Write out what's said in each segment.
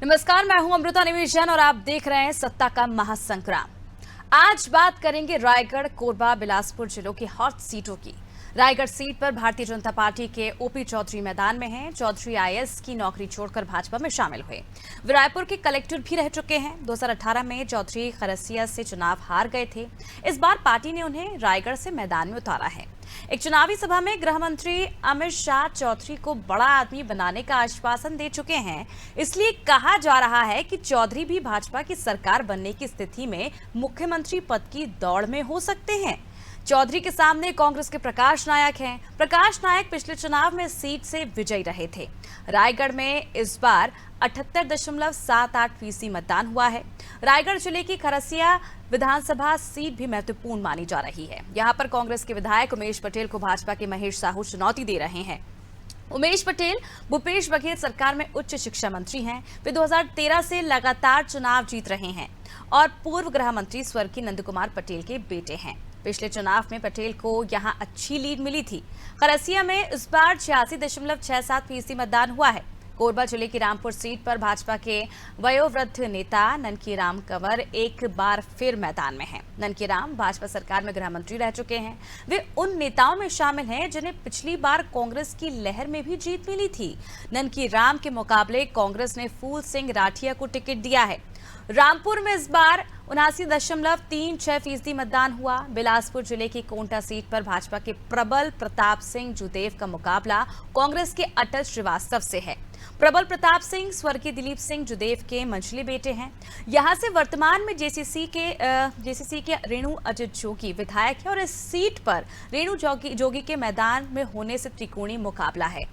नमस्कार, मैं हूं अमृता निवेशन और आप देख रहे हैं सत्ता का महासंग्राम। आज बात करेंगे रायगढ़, कोरबा, बिलासपुर जिलों की हॉट सीटों की। रायगढ़ सीट पर भारतीय जनता पार्टी के ओपी चौधरी मैदान में हैं। चौधरी आईएएस की नौकरी छोड़कर भाजपा में शामिल हुए। वे रायपुर के कलेक्टर भी रह चुके हैं। 2018 में चौधरी खरसिया से चुनाव हार गए थे। इस बार पार्टी ने उन्हें रायगढ़ से मैदान में उतारा है। एक चुनावी सभा में गृह मंत्री अमित शाह चौधरी को बड़ा आदमी बनाने का आश्वासन दे चुके हैं। इसलिए कहा जा रहा है कि चौधरी भी भाजपा की सरकार बनने की स्थिति में मुख्यमंत्री पद की दौड़ में हो सकते हैं। चौधरी के सामने कांग्रेस के प्रकाश नायक हैं। प्रकाश नायक पिछले चुनाव में सीट से विजयी रहे थे। रायगढ़ में इस बार 78.78% मतदान हुआ है। रायगढ़ जिले की खरसिया विधानसभा सीट भी महत्वपूर्ण मानी जा रही है। यहां पर कांग्रेस के विधायक उमेश पटेल को भाजपा के महेश साहू चुनौती दे रहे हैं। उमेश पटेल भूपेश बघेल सरकार में उच्च शिक्षा मंत्री हैं। वे 2013 से लगातार चुनाव जीत रहे हैं और पूर्व गृह मंत्री स्वर्गीय नंद कुमार पटेल के बेटे हैं। पिछले चुनाव में पटेल को यहां अच्छी लीड मिली थी। खरसिया में इस बार 86.67% मतदान हुआ है। कोरबा जिले की रामपुर सीट पर भाजपा के वयोवृद्ध नेता ननकीराम कंवर एक बार फिर मैदान में हैं। ननकीराम भाजपा सरकार में गृह मंत्री रह चुके हैं। वे उन नेताओं में शामिल हैं जिन्हें पिछली बार कांग्रेस की लहर में भी जीत मिली थी। ननकीराम के मुकाबले कांग्रेस ने फूल सिंह राठिया को टिकट दिया है। रामपुर में इस बार 79.36% मतदान हुआ। बिलासपुर जिले की कोंटा सीट पर भाजपा के प्रबल प्रताप सिंह जुदेव का मुकाबला कांग्रेस के अटल श्रीवास्तव से है। प्रबल प्रताप सिंह स्वर्गीय दिलीप सिंह जुदेव के मंझले बेटे हैं। यहां से वर्तमान में जेसीसी के रेणु अजित जोगी विधायक है और इस सीट पर रेणु जोगी के मैदान में होने से त्रिकोणीय मुकाबला है।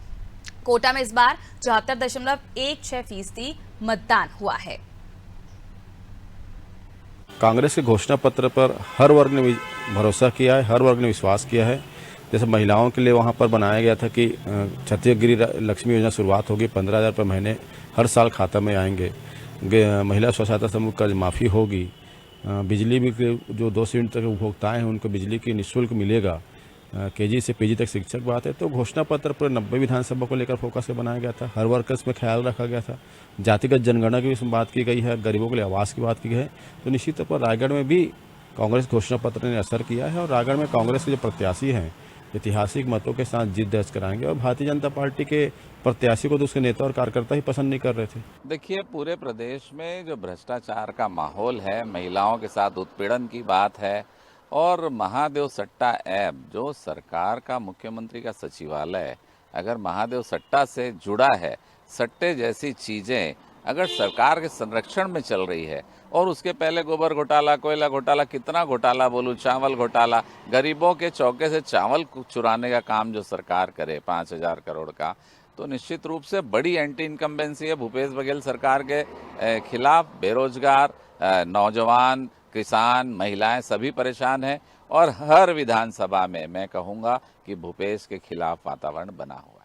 कोटा में इस बार 74.16% मतदान हुआ है। कांग्रेस के घोषणा पत्र पर हर वर्ग ने भरोसा किया है, हर वर्ग ने विश्वास किया है। जैसे महिलाओं के लिए वहां पर बनाया गया था कि छत्तीसगढ़ी लक्ष्मी योजना शुरुआत होगी, 15,000 रुपये महीने हर साल खाता में आएंगे। महिला स्व सहायता समूह कर्ज माफ़ी होगी। बिजली भी जो 200 यूनिट तक उपभोक्ताएँ हैं उनको बिजली की निःशुल्क मिलेगा। केजी से पीजी तक शिक्षक बात है। तो घोषणा पत्र पर 90 विधानसभा को लेकर फोकस से बनाया गया था। हर वर्ग का इसमें ख्याल रखा गया था। जातिगत जनगणना की भी बात की गई है, गरीबों के लिए आवास की बात की गई है। तो निश्चित तौर पर रायगढ़ में भी कांग्रेस घोषणा पत्र ने असर किया है और रायगढ़ में कांग्रेस के जो प्रत्याशी हैं ऐतिहासिक मतों के साथ जीत दर्ज कराएंगे। और भारतीय जनता पार्टी के प्रत्याशी को तो उसके नेता और कार्यकर्ता ही पसंद नहीं कर रहे थे। देखिए, पूरे प्रदेश में जो भ्रष्टाचार का माहौल है, महिलाओं के साथ उत्पीड़न की बात है और महादेव सट्टा ऐप जो सरकार का मुख्यमंत्री का सचिवालय अगर महादेव सट्टा से जुड़ा है, सट्टे जैसी चीज़ें अगर सरकार के संरक्षण में चल रही है और उसके पहले गोबर घोटाला, कोयला घोटाला, कितना घोटाला बोलूं, चावल घोटाला, गरीबों के चौके से चावल चुराने का काम जो सरकार करे 5,000 करोड़ का, तो निश्चित रूप से बड़ी एंटी इनकम्बेंसी है भूपेश बघेल सरकार के खिलाफ। बेरोजगार, नौजवान, किसान, महिलाएं सभी परेशान हैं और हर विधानसभा में मैं कहूँगा कि भूपेश के खिलाफ वातावरण बना हुआ है।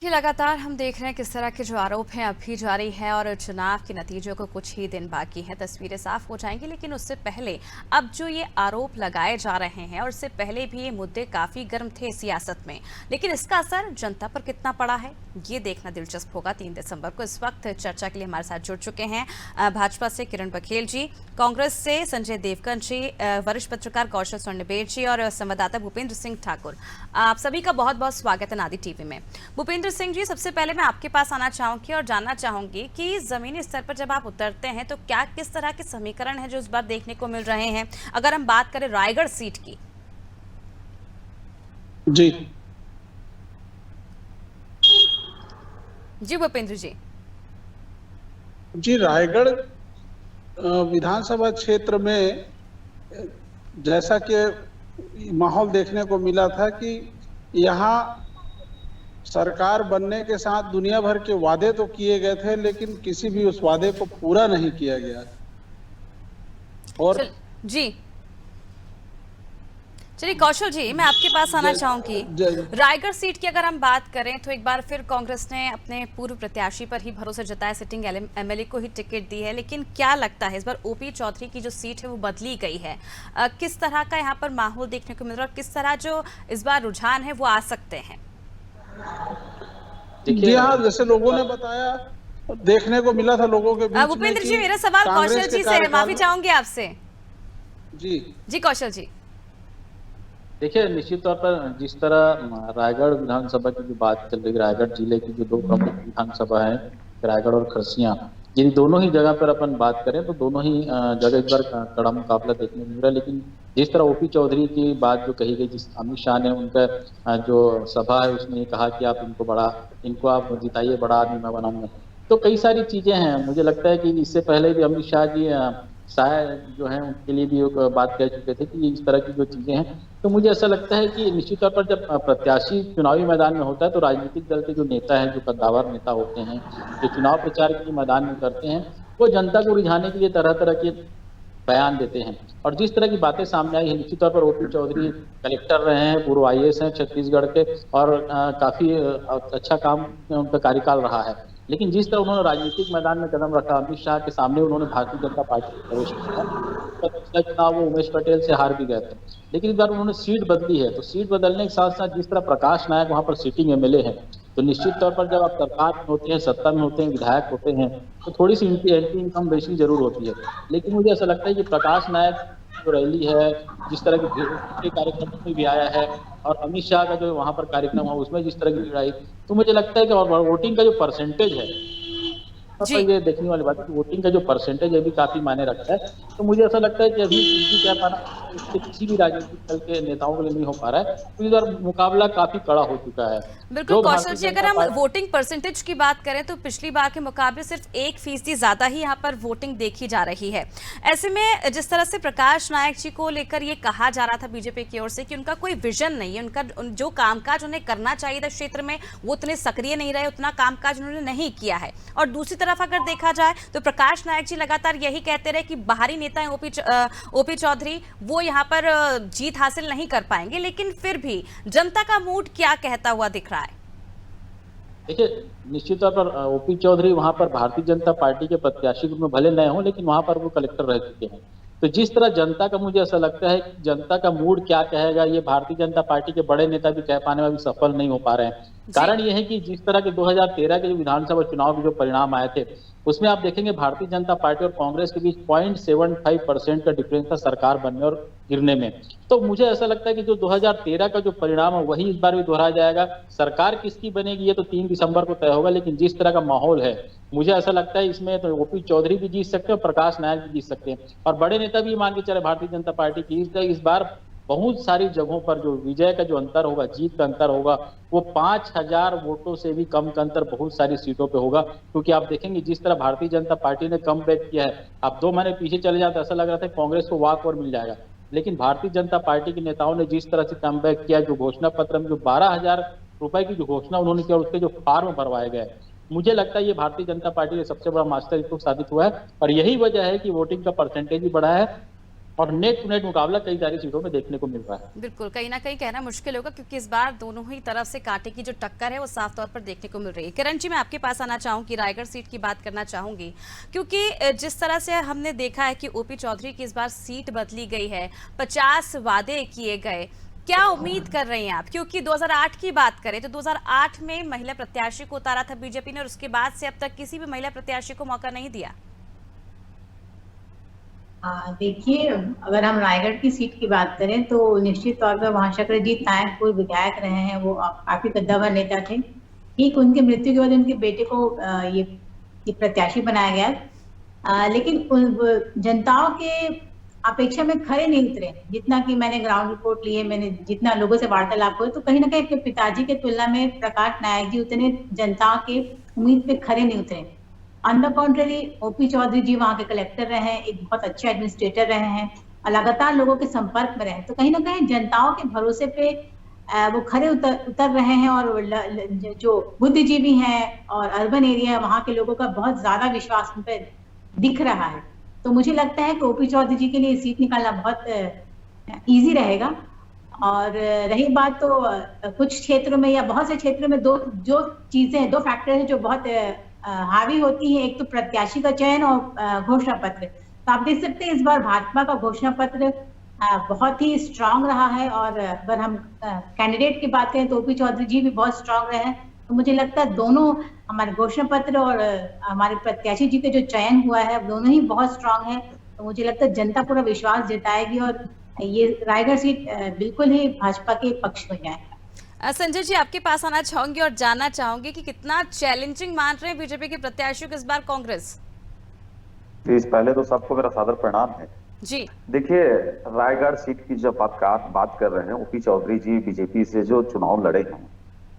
ये लगातार हम देख रहे हैं किस तरह के जो आरोप हैं अभी जारी है और चुनाव के नतीजों को कुछ ही दिन बाकी हैं, तस्वीरें साफ हो जाएंगी। लेकिन उससे पहले अब जो ये आरोप लगाए जा रहे हैं और इससे पहले भी ये मुद्दे काफी गर्म थे सियासत में, लेकिन इसका असर जनता पर कितना पड़ा है ये देखना दिलचस्प होगा। 3 दिसंबर को इस वक्त चर्चा के लिए हमारे साथ जुड़ चुके हैं भाजपा से किरण बघेल जी, कांग्रेस से संजय देवगन जी, वरिष्ठ पत्रकार कौशल स्वर्णबेर जी और संवाददाता भूपेंद्र सिंह ठाकुर। आप सभी का बहुत बहुत स्वागत है नादी टीवी में। भूपेंद्र सिंह जी, सबसे पहले मैं आपके पास आना चाहूंगी और जानना चाहूंगी कि जमीनी स्तर पर जब आप उतरते हैं तो क्या किस तरह के समीकरण हैं जो इस बार देखने को मिल रहे हैं, अगर हम बात करें रायगढ़ सीट की? जी भूपेंद्र जी। रायगढ़ विधानसभा क्षेत्र में जैसा कि माहौल देखने को मिला था कि यहाँ सरकार बनने के साथ दुनिया भर के वादे तो किए गए थे, लेकिन किसी भी उस वादे को पूरा नहीं किया गया। और जी चलिए कौशल जी, मैं आपके पास आना चाहूंगी। रायगढ़ सीट की अगर हम बात करें तो एक बार फिर कांग्रेस ने अपने पूर्व प्रत्याशी पर ही भरोसा जताया, सिटिंग एमएलए को ही टिकट दी है। लेकिन क्या लगता है इस बार ओपी चौधरी की जो सीट है वो बदली गई है, किस तरह का यहाँ पर माहौल देखने को मिल रहा है और किस तरह जो इस बार रुझान है वो आ सकते हैं? जी हाँ, जैसे लोगों ने बताया देखने को मिला था लोगों के बीच में भूपेंद्र कि जी, मेरा सवाल कांग्रेस कौशल के जी से है, कार्यकाल माफी में- चाहूंगी आपसे। जी जी कौशल जी। देखिए, निश्चित तौर पर जिस तरह रायगढ़ विधानसभा की जो बात चल रही है, रायगढ़ जिले की जो दो प्रमुख विधानसभा है, रायगढ़ और खरसिया, यदि दोनों ही जगह पर अपन बात करें तो दोनों ही जगह इस बार कड़ा मुकाबला देखने को मिल रहा है। लेकिन जिस तरह ओपी चौधरी की बात जो कही गई, जिस अमित शाह ने उनका जो सभा है उसमें ये कहा कि आप इनको आप जिताइए, बड़ा आदमी मैं बनाऊंगा, तो कई सारी चीजें हैं। मुझे लगता है कि इससे पहले भी अमित शाह जी शायद जो है उनके लिए भी एक बात कह चुके थे कि इस तरह की जो चीजें हैं, तो मुझे ऐसा लगता है कि निश्चित तौर पर जब प्रत्याशी चुनावी मैदान में होता है तो राजनीतिक दल के जो नेता हैं, जो कद्दावर नेता होते हैं, जो चुनाव प्रचार के लिए मैदान में करते हैं, वो जनता को रिझाने के लिए तरह तरह के बयान देते हैं। और जिस तरह की बातें सामने आई है, निश्चित तौर पर ओपी चौधरी कलेक्टर रहे हैं, पूर्व आईएएस हैं छत्तीसगढ़ के, और काफी अच्छा काम उनका कार्यकाल रहा है। लेकिन जिस तरह उन्होंने राजनीतिक मैदान में कदम रखा, अमित शाह के सामने उन्होंने भारतीय जनता पार्टी में प्रवेश किया, तो पिछला चुनाव वो उमेश पटेल से हार भी गए थे, लेकिन इस बार उन्होंने सीट बदली है। तो सीट बदलने के साथ साथ जिस तरह प्रकाश नायक वहाँ पर सिटिंग एमएलए हैं, तो निश्चित तौर पर जब आप सरकार में होते हैं, सत्ता में होते हैं, विधायक होते हैं, तो थोड़ी सी इनकी एंटी इनकम बेसिक जरूर होती है। लेकिन मुझे ऐसा लगता है कि प्रकाश नायक जो रैली है, जिस तरह के कार्यक्रमों में भी आया है, और अमित शाह का जो वहाँ पर कार्यक्रम हुआ उसमें जिस तरह की भीड़ आई, तो मुझे लगता है कि और वोटिंग का जो परसेंटेज है, तो ये देखने वाली बात है कि वोटिंग का जो परसेंटेज है भी काफी मायने रखता है। तो मुझे ऐसा लगता है कि अभी क्या पाना इसके किसी भी राजनीतिक दल के नेताओं के लिए नहीं हो पा रहा है, तो इस बार मुकाबला काफी कड़ा हो चुका है। बिल्कुल कौशल जी, अगर हम वोटिंग परसेंटेज की बात करें तो पिछली बार के मुकाबले सिर्फ 1% ज्यादा ही यहाँ पर वोटिंग देखी जा रही है। ऐसे में जिस तरह से प्रकाश नायक जी को लेकर ये कहा जा रहा था बीजेपी की ओर से कि उनका कोई विजन नहीं है, उनका जो कामकाज उन्हें करना चाहिए था क्षेत्र में वो उतने सक्रिय नहीं रहे, उतना कामकाज उन्होंने नहीं किया है। और दूसरी तरफ अगर देखा जाए तो प्रकाश नायक जी लगातार यही कहते रहे कि बाहरी नेता है ओपी चौधरी, वो यहाँ पर जीत हासिल नहीं कर पाएंगे, लेकिन फिर भी जनता का मूड क्या कहता हुआ दिख रहा है? देखिए, निश्चित तौर पर ओपी चौधरी वहां पर भारतीय जनता पार्टी के प्रत्याशी के रूप में भले नए हों, लेकिन वहां पर वो कलेक्टर रह चुके हैं। तो जिस तरह जनता का, मुझे ऐसा लगता है कि जनता का मूड क्या कहेगा, ये भारतीय जनता पार्टी के बड़े नेता भी कह पाने में भी सफल नहीं हो पा रहे हैं। कारण ये है कि जिस तरह के 2013 के जो विधानसभा चुनाव के जो परिणाम आए थे, उसमें आप देखेंगे भारतीय जनता पार्टी और कांग्रेस के बीच 0.75% का डिफरेंस था सरकार बनने और गिरने में। तो मुझे ऐसा लगता है कि जो 2013 का जो परिणाम है वही इस बार भी दोहराया जाएगा। सरकार किसकी बनेगी ये तो 3 दिसंबर को तय होगा, लेकिन जिस तरह का माहौल है, मुझे ऐसा लगता है इसमें तो ओपी चौधरी भी जीत सकते हैं और प्रकाश नायक भी जीत सकते हैं, और बड़े नेता भी मान के चले भारतीय जनता पार्टी की इस बार बहुत सारी जगहों पर जो विजय का जो अंतर होगा, जीत का अंतर होगा, वो 5000 वोटों से भी कम का अंतर बहुत सारी सीटों पे होगा। क्योंकि आप देखेंगे जिस तरह भारतीय जनता पार्टी ने कम बैक किया है, आप 2 महीने पीछे चले जाते ऐसा लग रहा था कांग्रेस को वॉक ओवर मिल जाएगा, लेकिन भारतीय जनता पार्टी के नेताओं ने जिस तरह से कम बैक किया, जो घोषणा पत्र में जो 12,000 रुपए की जो घोषणा उन्होंने किया, उसके जो फॉर्म भरवाए गए, मुझे लगता है ये भारतीय जनता पार्टी का सबसे बड़ा मास्टर स्ट्रोक साबित हुआ है, और यही वजह है कि वोटिंग का परसेंटेज भी बढ़ा है और नेक टू नेक मुकाबला कई सारी सीटों में देखने को मिल रहा है। बिल्कुल, कहीं ना कहीं कहना मुश्किल होगा क्योंकि इस बार दोनों ही तरफ से कांटे की जो टक्कर है वो साफ तौर पर देखने को मिल रही है। किरण जी, मैं आपके पास आना चाहूंगी, रायगढ़ सीट की बात करना चाहूंगी, क्योंकि जिस तरह से हमने देखा है कि ओपी चौधरी की इस बार सीट बदली गई है, 50 वादे किए गए, क्या उम्मीद कर रहे हैं आप? क्योंकि 2008 की बात करें तो 2008 में महिला प्रत्याशी को उतारा था बीजेपी ने, और उसके बाद से अब तक किसी भी महिला प्रत्याशी को मौका नहीं दिया। देखिए, अगर हम रायगढ़ की सीट की बात करें तो निश्चित तौर पर वहाँ शक्रजीत नायक कोई विधायक रहे हैं, वो काफी कद्दावर नेता थे। ठीक उनकी मृत्यु के बाद उनके बेटे को ये प्रत्याशी बनाया गया, लेकिन जनताओं के अपेक्षा में खरे नहीं उतरे। जितना कि मैंने ग्राउंड रिपोर्ट ली है, मैंने जितना लोगों से वार्तालाप हुए, तो कहीं ना कहीं अपने पिताजी के तुलना में प्रकाश नायक जी उतने जनता के उम्मीद पे खरे नहीं उतरे। On the contrary, OP Chaudhary ji वहाँ के कलेक्टर रहे हैं, एक बहुत अच्छे एडमिनिस्ट्रेटर रहे हैं, लगातार लोगों के संपर्क में रहे, तो कहीं ना कहीं जनताओं के भरोसे पे वो खरे उतर रहे हैं। और जो बुद्धिजीवी हैं और अर्बन एरिया वहाँ के लोगों का बहुत ज्यादा विश्वास उन पर दिख रहा है। तो मुझे लगता है कि ओपी चौधरी जी के लिए सीट निकालना बहुत ईजी रहेगा। और रही बात तो कुछ क्षेत्रों में या बहुत से क्षेत्रों में दो फैक्टर है जो बहुत हावी होती है, एक तो प्रत्याशी का चयन और घोषणा पत्र। तो आप देख सकते हैं इस बार भाजपा का घोषणा पत्र बहुत ही स्ट्रांग रहा है, और अगर हम कैंडिडेट की बात करें तो ओपी चौधरी जी भी बहुत स्ट्रांग रहे हैं। तो मुझे लगता है दोनों हमारे घोषणा पत्र और हमारे प्रत्याशी जी का जो चयन हुआ है दोनों ही बहुत स्ट्रांग है। तो मुझे लगता है जनता पूरा विश्वास जताएगी और ये रायगढ़ सीट बिल्कुल ही भाजपा के पक्ष में जाएगा। संजय जी, आपके पास आना चाहूंगी और जानना चाहूंगी कि कितना चैलेंजिंग मान रहे हैं बीजेपी के प्रत्याशियों को इस बार कांग्रेस। पहले तो सबको मेरा सादर प्रणाम है जी। देखिए, रायगढ़ सीट की जब बात कर रहे हैं, ओपी चौधरी जी बीजेपी से जो चुनाव लड़े हैं,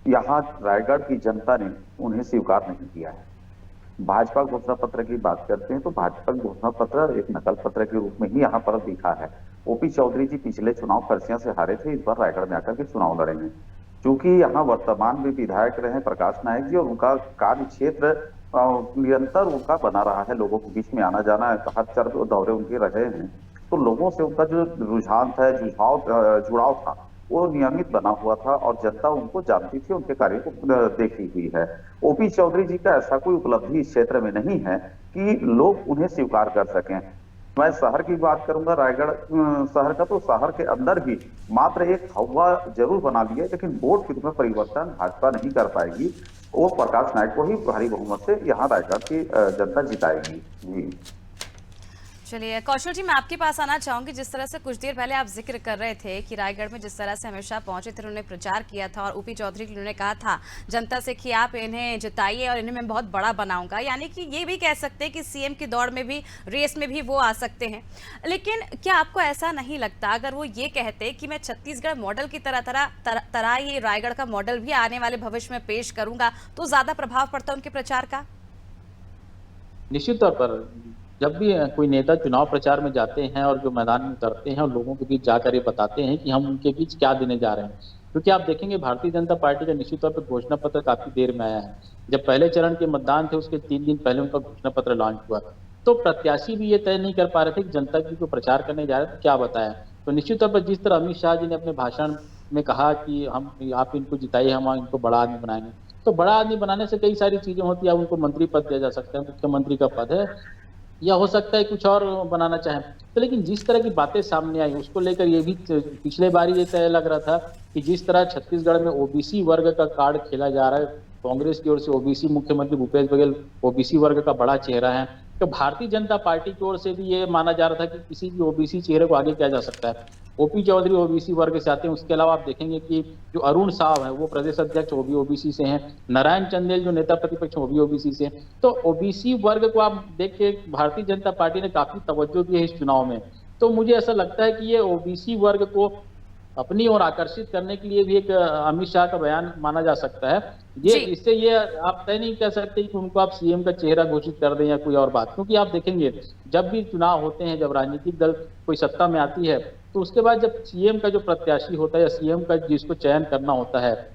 यहाँ रायगढ़ की जनता ने उन्हें स्वीकार नहीं किया है। भाजपा घोषणा पत्र की बात करते हैं तो भाजपा घोषणा पत्र एक नकल पत्र के रूप में ही यहाँ पर दिखा है। ओपी चौधरी जी पिछले चुनाव खरसिया से हारे थे, इस बार रायगढ़ में आकर के चुनाव लड़े हैं। चूंकि यहाँ वर्तमान में विधायक रहे प्रकाश नायक जी और उनका कार्य क्षेत्र निरंतर उनका बना रहा है, लोगों के बीच में आना जाना हर चर दौरे उनके रहे हैं, तो लोगों से उनका जो रुझान था, जुड़ाव था, वो नियमित बना हुआ था और जनता उनको जानती थी, उनके कार्य को देखी हुई है। ओपी चौधरी जी का ऐसा कोई उपलब्धि इस क्षेत्र में नहीं है कि लोग उन्हें स्वीकार कर सकें। मैं शहर की बात करूंगा, रायगढ़ शहर का, तो शहर के अंदर भी मात्र एक हवा जरूर बना लिया, लेकिन वोट फिर में परिवर्तन भाजपा नहीं कर पाएगी। वो प्रकाश नायक को ही भारी बहुमत से यहाँ रायगढ़ की जनता जिताएगी। जी चलिए कौशल जी, मैं आपके पास आना चाहूंगी। जिस तरह से कुछ देर पहले आप जिक्र कर रहे थे कि रायगढ़ में जिस तरह से अमित शाह पहुंचे थे, उन्होंने प्रचार किया था और ओपी चौधरी ने कहा था जनता से कि आप इन्हें जिताइए और इन्हें मैं बहुत बड़ा बनाऊंगा, यानी कि ये भी कह सकते हैं कि सीएम की दौड़ में भी, रेस में भी वो आ सकते हैं। लेकिन क्या आपको ऐसा नहीं लगता अगर वो ये कहते कि मैं छत्तीसगढ़ मॉडल की तरह ये रायगढ़ का मॉडल भी आने वाले भविष्य में पेश करूंगा, तो ज्यादा प्रभाव पड़ता उनके प्रचार का? निश्चित तौर पर जब भी कोई नेता चुनाव प्रचार में जाते हैं और जो मैदान में उतरते हैं और लोगों के बीच जाकर ये बताते हैं कि हम उनके बीच क्या देने जा रहे हैं, क्योंकि आप देखेंगे भारतीय जनता पार्टी का निश्चित तौर पर घोषणा पत्र काफी देर में आया है। जब पहले चरण के मतदान थे उसके 3 दिन पहले उनका घोषणा पत्र लॉन्च हुआ, तो प्रत्याशी भी ये तय नहीं कर पा रहे थे कि जनता की जो प्रचार करने जा रहे थे क्या बताया। तो निश्चित तौर पर जिस तरह अमित शाह जी ने अपने भाषण में कहा कि आप इनको जिताइए, हम इनको बड़ा आदमी बनाएंगे, तो बड़ा आदमी बनाने से कई सारी चीजें होती है। उनको मंत्री पद दिया जा सकता है, मुख्यमंत्री का पद है, या हो सकता है कुछ और बनाना चाहें। तो लेकिन जिस तरह की बातें सामने आई उसको लेकर ये भी पिछले बार ये तय लग रहा था कि जिस तरह छत्तीसगढ़ में ओबीसी वर्ग का कार्ड खेला जा रहा है, कांग्रेस की ओर से ओबीसी मुख्यमंत्री भूपेश बघेल ओबीसी वर्ग का बड़ा चेहरा है, तो भारतीय जनता पार्टी की ओर से भी ये माना जा रहा था कि किसी भी ओबीसी चेहरे को आगे किया जा सकता है। ओपी चौधरी ओबीसी वर्ग से आते हैं, उसके अलावा आप देखेंगे कि जो अरुण साहब है वो प्रदेश अध्यक्ष वो भी ओबीसी से हैं, नारायण चंदेल जो नेता प्रतिपक्ष वो भी ओबीसी से हैं। तो ओबीसी वर्ग को आप देख के भारतीय जनता पार्टी ने काफी तवज्जो दी है इस चुनाव में। तो मुझे ऐसा लगता है कि ये ओबीसी वर्ग को अपनी ओर आकर्षित करने के लिए भी एक अमित शाह का बयान माना जा सकता है। ये इससे ये आप तय नहीं कह सकते कि उनको आप सीएम का चेहरा घोषित कर दें या कोई और बात, क्योंकि आप देखेंगे जब भी चुनाव होते हैं, जब राजनीतिक दल कोई सत्ता में आती है, तो उसके बाद जब सीएम का जो प्रत्याशी होता है या सीएम का जिसको चयन करना होता है,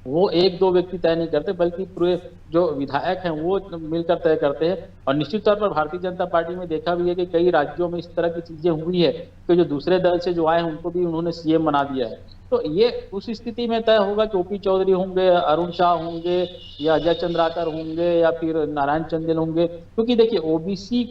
वो 1-2 व्यक्ति तय नहीं करते, बल्कि पूरे जो विधायक हैं वो मिलकर तय करते हैं। और निश्चित तौर पर भारतीय जनता पार्टी में देखा भी है कि कई राज्यों में इस तरह की चीजें हुई है कि जो दूसरे दल से जो आए हैं उनको भी उन्होंने सीएम बना दिया है। तो ये उस स्थिति में तय होगा कि ओपी चौधरी होंगे, अरुण शाह होंगे, या अजय चंद्राकर होंगे, या फिर नारायण चंदेल होंगे। क्योंकि देखिए ओबीसी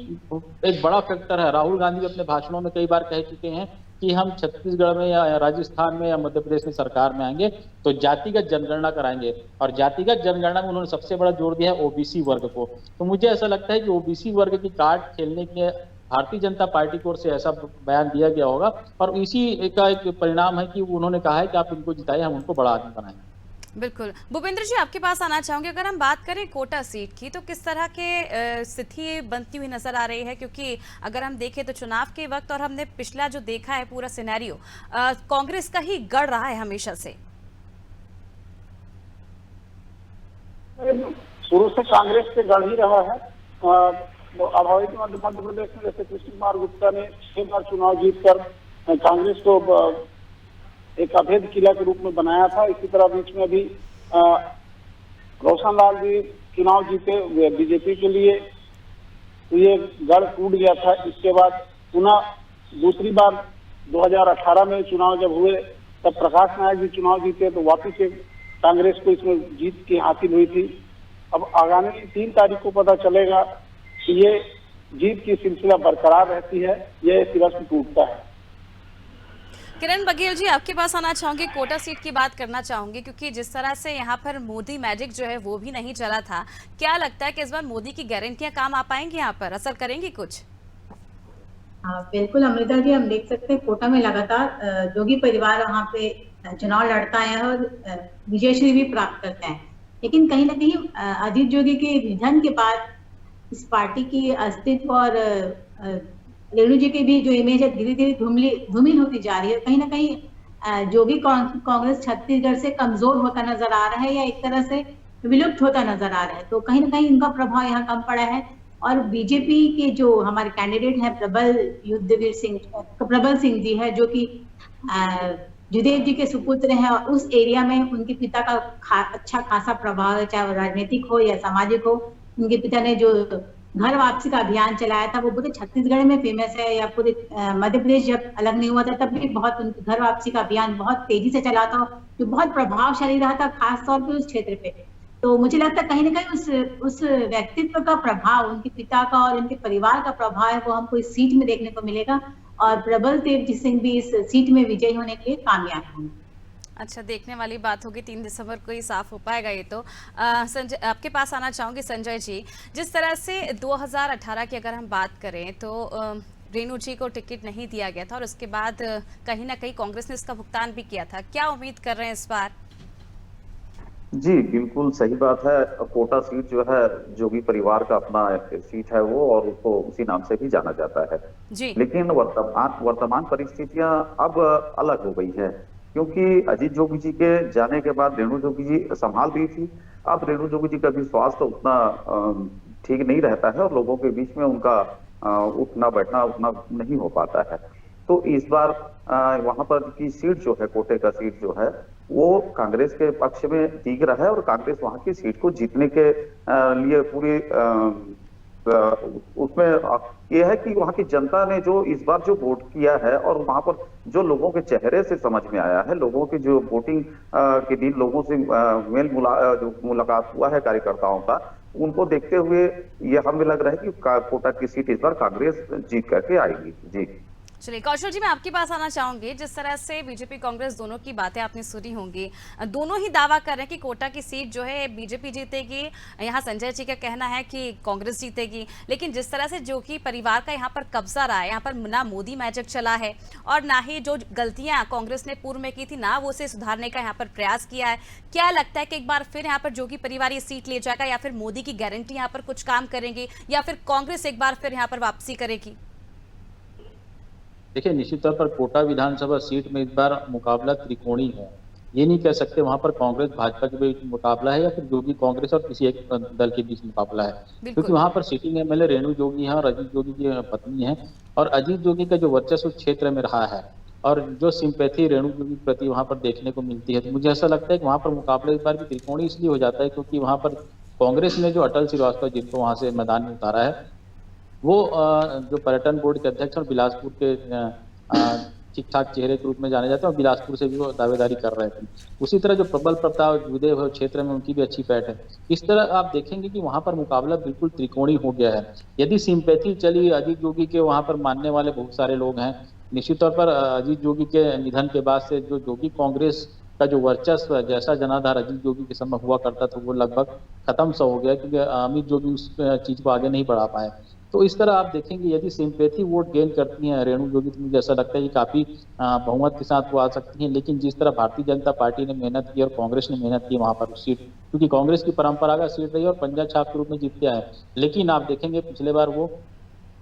एक बड़ा फैक्टर है। राहुल गांधी अपने भाषणों में कई बार कह चुके हैं कि हम छत्तीसगढ़ में या राजस्थान में या मध्य प्रदेश में सरकार में आएंगे तो जातिगत जनगणना कराएंगे, और जातिगत जनगणना में उन्होंने सबसे बड़ा जोर दिया है ओबीसी वर्ग को। तो मुझे ऐसा लगता है कि ओबीसी वर्ग की कार्ड खेलने के भारतीय जनता पार्टी की ओर से ऐसा बयान दिया गया होगा, और इसी का एक परिणाम है कि उन्होंने कहा है कि आप इनको जिताइए, हम उनको बड़ा आदमी बनाएंगे। बिल्कुल। भूपेंद्र जी, आपके पास आना चाहूंगे। अगर हम बात करें कोटा सीट की, तो किस तरह के स्थिति बनती हुई नजर आ रही है? क्योंकि अगर हम देखें तो चुनाव के वक्त और हमने पिछला जो देखा है पूरा सिनेरियो, कांग्रेस का ही गढ़ रहा है हमेशा से। शुरू से कांग्रेस से गढ़ ही रहा है। अभावित मध्य प्रदेश में जैसे कृष्ण कुमार गुप्ता ने 6 बार चुनाव जीतकर कांग्रेस को एक अभेद किला के रूप में बनाया था। इसी तरह बीच में अभी रोशन लाल जी चुनाव जीते बीजेपी के लिए, तो ये गढ़ टूट गया था। इसके बाद पुनः दूसरी बार 2018 में चुनाव जब हुए तब प्रकाश नायक जी चुनाव जीते, तो वापिस से कांग्रेस को इसमें जीत की हासिल हुई थी। अब आगामी 3 तारीख को पता चलेगा कि ये जीत की सिलसिला बरकरार रहती है, ये सिरा से टूटता है। किरण बघेल जी, आपके पास आना चाहूंगी, कोटा सीट की बात करना चाहूंगी, क्योंकि जिस तरह से यहाँ पर मोदी मैजिक जो है वो भी नहीं चला था, क्या लगता है कि इस बार मोदी की गारंटियां काम आ पाएंगी, यहाँ पर असर करेंगी कुछ? हाँ बिल्कुल अमृता जी, हम देख सकते हैं कोटा में लगातार जोगी परिवार वहाँ पे चुनाव लड़ता है और विजयश्री भी प्राप्त करता है। लेकिन कहीं ना कहीं अजीत जोगी के निधन के बाद इस पार्टी की अस्तित्व और रेणु जी की भी जो इमेज है धीरे धीरे धूमिल होती जा रही है। कहीं ना कहीं जोगी कांग्रेस छत्तीसगढ़ से कमजोर होता नजर आ रहा है या एक तरह से विलुप्त होता नजर आ रहा है। तो कहीं ना कहीं इनका प्रभाव यहाँ कम पड़ा है। और बीजेपी के जो हमारे कैंडिडेट हैं प्रबल सिंह जी है, जो कि जुदेव जी के सुपुत्र हैं, और उस एरिया में उनके पिता का अच्छा खासा प्रभाव है, चाहे वो राजनीतिक हो या सामाजिक हो। उनके पिता ने जो घर वापसी का अभियान चलाया था वो पूरे छत्तीसगढ़ में फेमस है, या पूरे मध्य प्रदेश जब अलग नहीं हुआ था तब भी बहुत उनके घर वापसी का अभियान बहुत तेजी से चला था, जो बहुत प्रभावशाली रहा था, खास तौर पे उस क्षेत्र पे। तो मुझे लगता है कहीं ना कहीं उस व्यक्तित्व का प्रभाव, उनके पिता का और उनके परिवार का प्रभाव है, वो हमको इस सीट में देखने को मिलेगा। और प्रबल देव सिंह भी इस सीट में विजयी होने के लिए कामयाब होंगे। अच्छा, देखने वाली बात होगी, 3 दिसंबर को ही साफ हो पाएगा ये तो। संजय, आपके पास आना चाहूंगी संजय जी, जिस तरह से 2018 की अगर हम बात करें तो रेणु जी को टिकट नहीं दिया गया था और उसके बाद कहीं ना कहीं कांग्रेस ने इसका भुगतान भी किया था, क्या उम्मीद कर रहे हैं इस बार? जी बिल्कुल सही बात है। कोटा सीट जो है जोगी परिवार का अपना सीट है वो, और उसको उसी नाम से भी जाना जाता है जी। लेकिन वर्तमान परिस्थितियां अब अलग हो गई है, क्योंकि अजीत जोगी जी के जाने के बाद रेणु जोगी जी संभाल रही थी। अब रेणु जोगी जी का भी स्वास्थ्य उतना ठीक नहीं रहता है और लोगों के बीच में उनका उठना बैठना उतना नहीं हो पाता है। तो इस बार वहां पर की सीट जो है, कोटे का सीट जो है, वो कांग्रेस के पक्ष में दिख रहा है और कांग्रेस वहां की सीट को जीतने के लिए पूरी उसमें यह है कि वहां की जनता ने जो इस बार जो वोट किया है और वहां पर जो लोगों के चेहरे से समझ में आया है, लोगों की जो वोटिंग के दिन लोगों से जो मुलाकात हुआ है कार्यकर्ताओं का, उनको देखते हुए ये हमें लग रहा है कि कोटा की सीट इस बार कांग्रेस जीत करके आएगी। जी चलिए कौशल जी, मैं आपके पास आना चाहूंगी। जिस तरह से बीजेपी कांग्रेस दोनों की बातें आपने सुनी होंगी, दोनों ही दावा कर रहे हैं कि कोटा की सीट जो है बीजेपी जीतेगी। यहाँ संजय जी का कहना है कि कांग्रेस जीतेगी। लेकिन जिस तरह से जोगी परिवार का यहाँ पर कब्जा रहा है, यहाँ पर ना मोदी मैजिक चला है और ना ही जो गलतियां कांग्रेस ने पूर्व में की थी ना वो उसे सुधारने का यहाँ पर प्रयास किया है। क्या लगता है कि एक बार फिर यहाँ पर जोगी परिवार ये सीट ले जाएगा, या फिर मोदी की गारंटी यहाँ पर कुछ काम करेंगे, या फिर कांग्रेस एक बार फिर यहाँ पर वापसी करेगी? देखिए, निश्चित तौर पर कोटा विधानसभा सीट में इस बार मुकाबला त्रिकोणी है। ये नहीं कह सकते वहां पर कांग्रेस भाजपा के बीच मुकाबला है या फिर जोगी कांग्रेस और किसी एक दल के बीच मुकाबला है, क्योंकि वहां पर सिटिंग एमएलए रेणु जोगी है और अजीत जोगी की पत्नी है। और अजीत जोगी का जो वर्चस्व क्षेत्र में रहा है और जो सिंपैथी रेणु जोगी के प्रति वहां पर देखने को मिलती है, तो मुझे ऐसा लगता है कि वहां पर मुकाबला इस बार भी त्रिकोणी इसलिए हो जाता है क्योंकि वहां पर कांग्रेस ने जो अटल श्रीवास्तव जिनको वहां से मैदान में उतारा है, वो जो पर्यटन बोर्ड के अध्यक्ष और बिलासपुर के ठीक ठाक चेहरे के रूप में जाने जाते हैं और बिलासपुर से भी वो दावेदारी कर रहे थे। उसी तरह जो प्रबल प्रताप जुदेव है क्षेत्र में, उनकी भी अच्छी पैठ है। इस तरह आप देखेंगे कि वहां पर मुकाबला बिल्कुल त्रिकोणी हो गया है। यदि सिंपैथी चली अजीत जोगी के, वहां पर मानने वाले बहुत सारे लोग हैं। निश्चित तौर पर अजीत जोगी के निधन के बाद से जो जोगी कांग्रेस का जो वर्चस्व है, जैसा जनाधार अजीत जोगी के समय हुआ करता था, वो लगभग खत्म सा हो गया, क्योंकि अमित जोगी उस चीज को आगे नहीं बढ़ा पाए। तो इस तरह आप देखेंगे यदि सिंपैथी वोट गेन करती हैं रेणु जोगी, तो मुझे ऐसा लगता है कि काफी बहुमत के साथ वो आ सकती हैं। लेकिन जिस तरह भारतीय जनता पार्टी ने मेहनत की और कांग्रेस ने मेहनत की वहां पर उस सीट, क्योंकि कांग्रेस की परंपरागत सीट रही और पंजा छाप के रूप में जीत के आए, लेकिन आप देखेंगे पिछले बार वो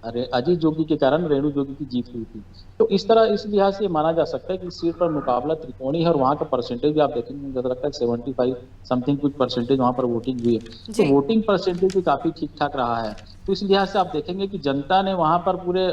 अजीत जोगी के कारण रेणु जोगी की जीत हुई थी। तो इस तरह इस लिहाज से माना जा सकता है कि इस सीट पर मुकाबला त्रिकोणी है और वहां का परसेंटेज भी आप देखेंगे, मुझे लगता है 75 समथिंग कुछ परसेंटेज वहां पर वोटिंग हुई है। तो वोटिंग परसेंटेज भी काफी ठीक ठाक रहा है। तो इस लिहाज से आप देखेंगे कि जनता ने वहां पर पूरे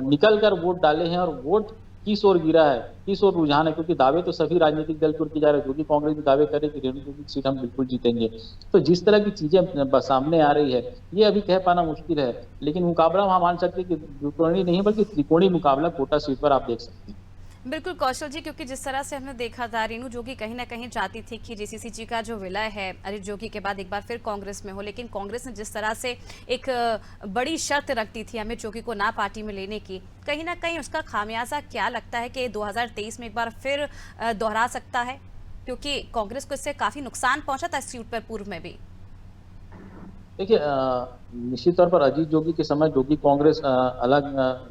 निकल कर वोट डाले हैं और वोट किस ओर गिरा है, किस ओर रुझान है, क्योंकि दावे तो सभी राजनीतिक दल को किए जा रहे हैं। जोगी कांग्रेस भी दावे करे कि रेणु जोगी की सीट हम बिल्कुल जीतेंगे। तो जिस तरह की चीजें सामने आ रही है, ये अभी कह पाना मुश्किल है, लेकिन मुकाबला वहां मान सकते हैं कि त्रिकोणी नहीं बल्कि त्रिकोणी मुकाबला कोटा सीट पर आप देख सकते हैं। बिल्कुल कौशल जी, क्योंकि जिस तरह से हमने देखा था रेणु जोगी कहीं ना कहीं चाहती थी कि जेसीसी का जो विलय है अनिल जोगी के बाद एक बार फिर कांग्रेस में हो, लेकिन कांग्रेस ने जिस तरह से एक बड़ी शर्त रख दी थी अमित जोगी को ना पार्टी में लेने की, कहीं ना कहीं उसका खामियाजा क्या लगता है कि 2023 में एक बार फिर दोहरा सकता है, क्योंकि कांग्रेस को इससे काफी नुकसान पहुंचा था इस सीट पर पूर्व में भी। देखिए निश्चित तौर पर अजीत जोगी के समय जोगी कांग्रेस अलग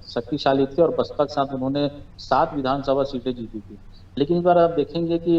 शक्तिशाली थे और बसपा के साथ उन्होंने 7 विधानसभा सीटें जीती थी। लेकिन इस बार आप देखेंगे कि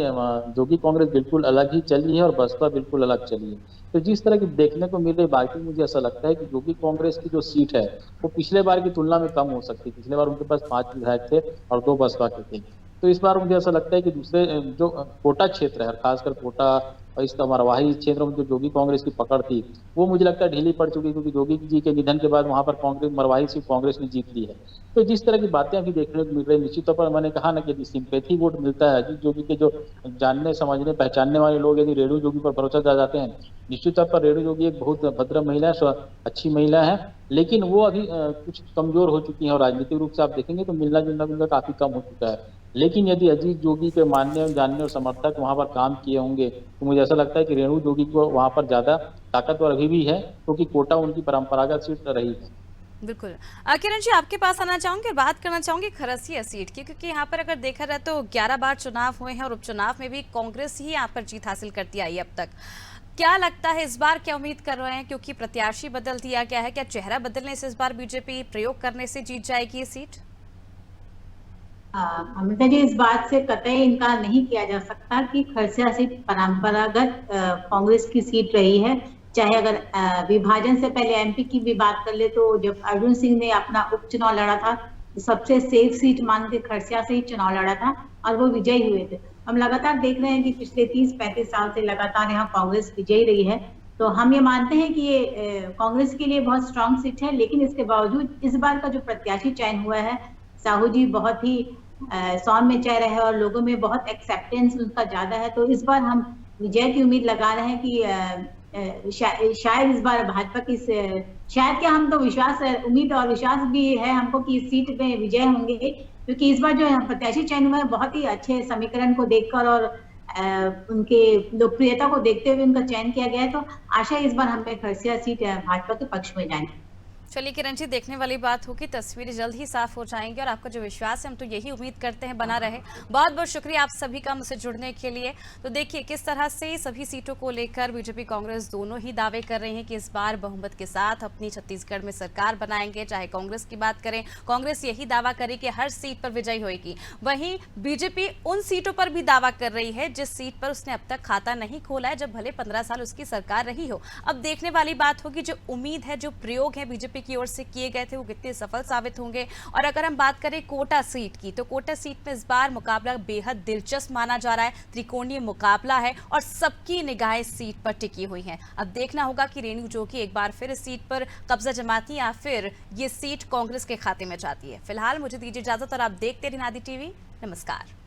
जोगी कांग्रेस बिल्कुल अलग ही चली है और बसपा बिल्कुल अलग चली है। तो जिस तरह की देखने को मिल रही बाकी, मुझे ऐसा लगता है कि जोगी कांग्रेस की जो सीट है वो पिछले बार की तुलना में कम हो सकती है। पिछले बार उनके पास 5 विधायक थे और 2 बसपा के थे। तो इस बार मुझे ऐसा लगता है कि दूसरे जो कोटा क्षेत्र है, खासकर कोटा और इसका मरवाही क्षेत्र में जो जोगी कांग्रेस की पकड़ थी वो मुझे लगता है ढीली पड़ चुकी, क्योंकि जोगी जी के निधन के बाद वहां पर कांग्रेस मरवाही सीट कांग्रेस ने जीत ली है। तो जिस तरह की बातें अभी देखने को मिल रही है, निश्चित तौर पर मैंने कहा ना कि यदि सिंपैथी वोट मिलता है अजीत जोगी के जो जानने समझने पहचानने वाले लोग यदि रेणु जोगी पर भरोसा कर जाते हैं, निश्चित तौर पर रेणु जोगी एक बहुत भद्र महिला है, अच्छी महिला है, लेकिन वो अभी कुछ कमजोर हो चुकी है और राजनीतिक रूप से आप देखेंगे तो मिलना जुलना उनका काफी कम हो चुका है। लेकिन यदि अजीत जोगी के मानने जानने और समर्थक वहां पर काम किए होंगे तो मुझे ऐसा लगता है कि रेणु जोगी को वहां पर ज्यादा ताकतवर अभी भी है, क्योंकि कोटा उनकी परंपरागत सीट रही है। बिल्कुल। किरण जी, आपके पास आना चाहूंगी, बात करना चाहूंगी खरसिया सीट की, क्योंकि यहाँ पर अगर देखा जाए तो 11 बार चुनाव हुए हैं और उपचुनाव में भी कांग्रेस ही यहाँ पर जीत हासिल करती आई अब तक। क्या लगता है इस बार, क्या उम्मीद कर रहे हैं, क्योंकि प्रत्याशी बदल दिया गया है, क्या चेहरा बदलने से इस बार बीजेपी प्रयोग करने से जीत जाएगी ये सीट? अमृता जी, इस बात से कतई इनकार नहीं किया जा सकता कि खरसिया सीट परंपरागत कांग्रेस की सीट रही है। चाहे अगर विभाजन से पहले एमपी की भी बात कर ले तो जब अर्जुन सिंह ने अपना उपचुनाव लड़ा था तो सबसे सेफ सीट मान के खरसिया से ही चुनाव लड़ा था और वो विजयी हुए थे। हम लगातार देख रहे हैं कि पिछले 30-35 साल से लगातार यहाँ कांग्रेस विजयी रही है। तो हम ये मानते हैं कि ये कांग्रेस के लिए बहुत स्ट्रांग सीट है, लेकिन इसके बावजूद इस बार का जो प्रत्याशी चयन हुआ है, साहू जी बहुत ही सौन में चेहरा है और लोगों में बहुत एक्सेप्टेंस उनका ज्यादा है। तो इस बार हम विजय की उम्मीद लगा रहे हैं कि शायद इस बार भाजपा की शायद क्या, हम तो विश्वास उम्मीद और विश्वास भी है हमको कि इस सीट में विजय होंगे, क्योंकि इस बार जो प्रत्याशी चयन हुआ है बहुत ही अच्छे समीकरण को देखकर और उनके लोकप्रियता को देखते हुए उनका चयन किया गया है। तो आशा है इस बार हमें खरसिया सीट भाजपा के पक्ष में जाएंगे। चलिए किरण जी, देखने वाली बात होगी, तस्वीरें जल्द ही साफ हो जाएंगी और आपका जो विश्वास है हम तो यही उम्मीद करते हैं बना रहे। बहुत बहुत शुक्रिया आप सभी का मुझसे जुड़ने के लिए। तो देखिए किस तरह से सभी सीटों को लेकर बीजेपी कांग्रेस दोनों ही दावे कर रहे हैं कि इस बार बहुमत के साथ अपनी छत्तीसगढ़ में सरकार बनाएंगे। चाहे कांग्रेस की बात करें, कांग्रेस यही दावा करे कि हर सीट पर विजयी होगी, वहीं बीजेपी उन सीटों पर भी दावा कर रही है जिस सीट पर उसने अब तक खाता नहीं खोला है, जब भले 15 साल उसकी सरकार रही हो। अब देखने वाली बात होगी जो उम्मीद है, जो प्रयोग है बीजेपी की ओर से किए गए थे वो कितने सफल साबित होंगे। और अगर हम बात करें कोटा सीट की, तो कोटा सीट में इस बार मुकाबला बेहद दिलचस्प माना जा रहा है। त्रिकोणीय मुकाबला है और सबकी निगाहें सीट पर टिकी हुई हैं। अब देखना होगा कि रेणु जोगी एक बार फिर इस सीट पर कब्जा जमाती या फिर ये सीट कांग्रेस के खाते में जाती है। फिलहाल मुझे दीजिए इजाजत और आप देखते रहिए आदि टीवी। नमस्कार।